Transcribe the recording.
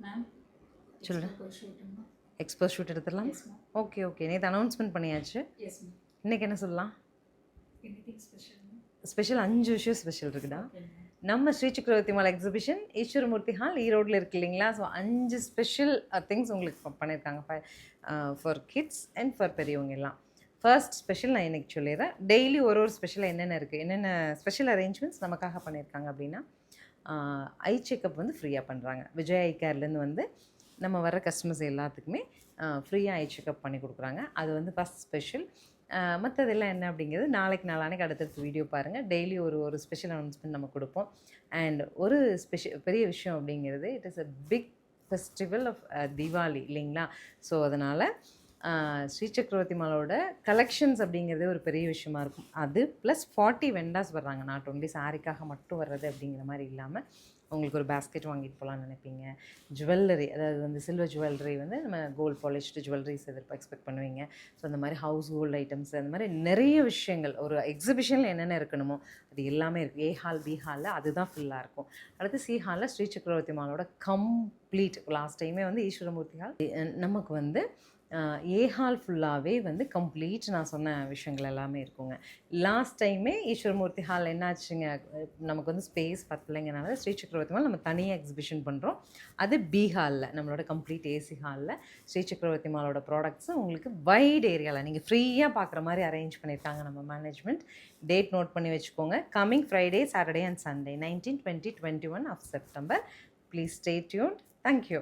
Ma'am சொல்லுடா. Expo shoot எடுத்துடலாம். Yes ma'am. Okay okay, நேற்று அனௌன்ஸ்மெண்ட் பண்ணியாச்சு. Yes ma'am. இன்றைக்கி என்ன சொல்லலாம்? Anything special ma'am? ஸ்பெஷல் 5 விஷயம் ஸ்பெஷல் இருக்குடா. Okay ma'am. நம்ம ஸ்ரீ சக்கரவர்த்தி மால் எக்ஸிபிஷன் ஈஸ்வரமூர்த்தி ஹால் ஈரோடில் இருக்கு இல்லைங்களா? ஸோ 5 ஸ்பெஷல் திங்ஸ் உங்களுக்கு பண்ணியிருக்காங்க ஃபார் கிட்ஸ் அண்ட் ஃபார் பெரியவங்க எல்லாம். ஃபர்ஸ்ட் ஸ்பெஷல் நான் இன்றைக்கி சொல்லிடுறேன். டெய்லி ஒரு ஸ்பெஷலாக என்னென்ன இருக்குது, என்னென்ன ஸ்பெஷல் அரேஞ்ச்மெண்ட்ஸ் நமக்காக பண்ணியிருக்காங்க அப்படின்னா, ஐ செக்கப் வந்து ஃப்ரீயாக பண்ணுறாங்க. விஜய் ஐ கேர்லேருந்து வந்து நம்ம வர கஸ்டமர்ஸ் எல்லாத்துக்குமே ஃப்ரீயாக ஐ செக்கப் பண்ணி கொடுக்குறாங்க. அது வந்து ஃபஸ்ட் ஸ்பெஷல். மற்றதெல்லாம் என்ன அப்படிங்கிறது நாளைக்கு அடுத்தடுத்து வீடியோ பாருங்கள். டெய்லி ஒரு ஸ்பெஷல் அனௌன்ஸ்மெண்ட் நம்ம கொடுப்போம். அண்ட் ஒரு பெரிய விஷயம் அப்படிங்கிறது, it is a big festival of Deepavali இல்லைங்களா? ஸோ அதனால் ஸ்ரீ சக்கரவர்த்தி மாலோட கலெக்ஷன்ஸ் அப்படிங்கிறதே ஒரு பெரிய விஷயமா இருக்கும். அது ப்ளஸ் 40 வெண்டாஸ் வர்றாங்க. நாட் ஒன்லி சாரிக்காக மட்டும் வர்றது அப்படிங்கிற மாதிரி இல்லாமல் உங்களுக்கு ஒரு பேஸ்கெட் வாங்கிட்டு போகலான்னு நினைப்பீங்க. ஜுவல்லரி, அதாவது வந்து சில்வர் ஜுவல்லரி வந்து நம்ம கோல்ட் பாலிஷ்டு ஜுவல்லரிஸ் எக்ஸ்பெக்ட் பண்ணுவீங்க. ஸோ அந்த மாதிரி ஹவுஸ் ஹோல்ட் ஐட்டம்ஸ், அந்த மாதிரி நிறைய விஷயங்கள் ஒரு எக்ஸிபிஷனில் என்னென்ன இருக்கணுமோ அது எல்லாமே இருக்குது. ஏ ஹால் பி ஹாலில் அதுதான் ஃபுல்லாக இருக்கும். அடுத்து சி ஹாலில் ஸ்ரீ சக்கரவர்த்தி மாலோட கம்ப்ளீட் லாஸ்ட் டைமே வந்து ஈஸ்வரமூர்த்தி ஹால் நமக்கு வந்து ஏ ஹால் ஃபுல்லாகவே வந்து கம்ப்ளீட் நான் சொன்ன விஷயங்கள் எல்லாமே இருக்குங்க. லாஸ்ட் டைமே ஈஸ்வரமூர்த்தி ஹால் என்னாச்சுங்க, நமக்கு வந்து ஸ்பேஸ் பத்தலைங்கனால ஸ்ரீ சக்கரவர்த்தி மால் நம்ம தனியாக எக்ஸிபிஷன் பண்ணுறோம். அது பி ஹாலில் நம்மளோட கம்ப்ளீட் ஏசி ஹாலில் ஸ்ரீ சக்கரவர்த்தி மாலோட ப்ராடக்ட்ஸு உங்களுக்கு வைட் ஏரியாவில் நீங்கள் ஃப்ரீயாக பார்க்குற மாதிரி அரேஞ்ச் பண்ணியிருக்காங்க நம்ம மேனேஜ்மெண்ட். டேட் நோட் பண்ணி வச்சுக்கோங்க. Coming Friday, Saturday and Sunday 19, 20, 21 of September. Please stay tuned. Thank you.